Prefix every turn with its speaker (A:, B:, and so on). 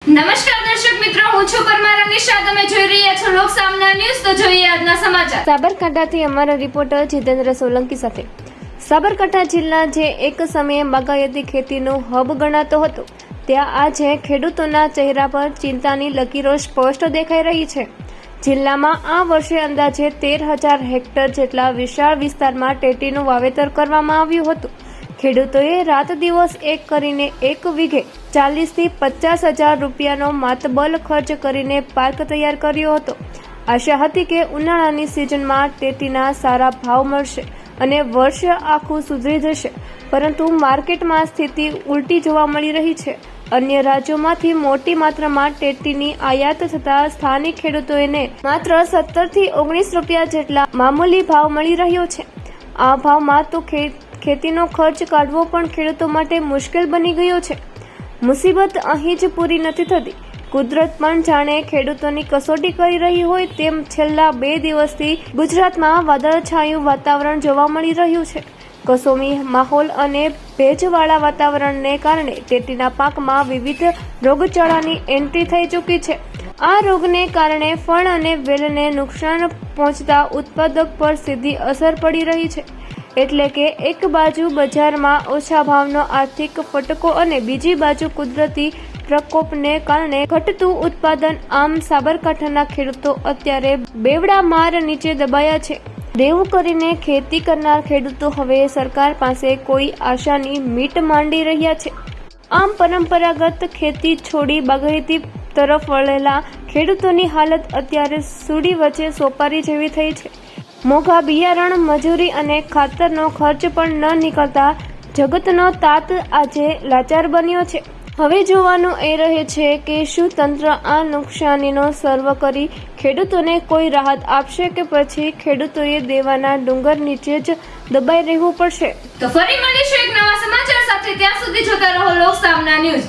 A: નમસ્કાર દર્શક મિત્રો, હું છું પરમાર અનિશા. તમે જોઈ રહ્યા છો લોક સામના ન્યૂઝ. તો જોઈએ આજના સમાચાર.
B: સાબરકાંઠાથી અમારા રિપોર્ટર જીતેન્દ્ર સોલંકી સાથે. સાબરકાંઠા જિલ્લા જે એક સમયે બાગાયતી ખેતીનું હબ ગણાતો હતો, ત્યાં આજે ખેડૂતોના ચહેરા પર ચિંતાની લકીરો સ્પષ્ટ દેખાઈ રહી છે. જિલ્લામાં આ વર્ષે અંદાજે 13,000 હેક્ટર જેટલા વિશાળ વિસ્તારમાં ટેટીનું વાવેતર કરવામાં આવ્યું હતું. ખેડૂતોએ રાત દિવસ એક કરીને એક વીઘે 40,000 થી 50,000 રૂપિયાનો માતબર ખર્ચ કરીને પાર્ક તૈયાર કર્યો હતો. આશા હતી કે ઉનાળાની સિઝનમાં ટેટીના સારા ભાવ મળશે અને વર્ષ આખું સુધરી જશે, પરંતુ માર્કેટમાં સ્થિતિ ઉલટી જોવા મળી રહી છે. અન્ય રાજ્યોમાંથી મોટી માત્રામાં ટેટીની આયાત થતાં સ્થાનિક ખેડૂતોને માત્ર 17 થી 19 રૂપિયા જેટલા મામૂલી ભાવ મળી રહ્યો છે. આ ભાવમાં તો ખેતીનો ખર્ચ કાઢવો પણ ખેડૂતો માટે મુશ્કેલ બની ગયો છે. મુસીબત અહીં જ પૂરી નથી થતી. કુદરત પણ જાણે ખેડૂતોની કસોટી કરી રહી હોય તેમ છેલ્લા 2 દિવસથી ગુજરાતમાં વાદળછાયું વાતાવરણ જોવા મળી રહ્યું છે. કસોમી માહોલ અને ભેજવાળા વાતાવરણને કારણે ટેટીના પાકમાં વિવિધ રોગચાળાની એન્ટ્રી થઈ ચૂકી છે. આ રોગને કારણે ફળ અને વેલને નુકસાન પહોંચતા ઉત્પાદક પર સીધી અસર પડી રહી છે. એટલે કે એક બાજુ બજારમાં ઓછા ભાવનો આર્થિક ફટકો અને બીજી બાજુ કુદરતી પ્રકોપને કારણે ઘટતું ઉત્પાદન. આમ સાબરકાંઠાના ખેડૂતો અત્યારે બેવડા માર નીચે દબાયા છે. દેવું કરીને ખેતી કરનાર ખેડૂતો હવે સરકાર પાસે કોઈ આશાની મીટ માંડી રહ્યા છે. આમ પરંપરાગત ખેતી છોડી બાગાયતી તરફ વળેલા ખેડૂતોની હાલત અત્યારે સૂડી વચ્ચે સોપારી જેવી થઈ છે. મોંઘા બિયારણ, મજૂરી અને ખાતરનો ખર્ચ પણ ન નીકળતા જગતનો તાત આજે લાચાર બન્યો છે. હવે જોવાનું એ રહે છે કે શું તંત્ર આ નુકસાનીનો સર્વે કરી ખેડૂતોને કોઈ રાહત આપશે કે પછી ખેડૂતોએ દેવાના ડુંગર નીચે જ દબાઈ રહેવું પડશે.
A: તો ફરી મળીશું એક નવા સમાચાર સાથે. ત્યાં સુધી જોતા રહો લોક સામના ન્યૂઝ.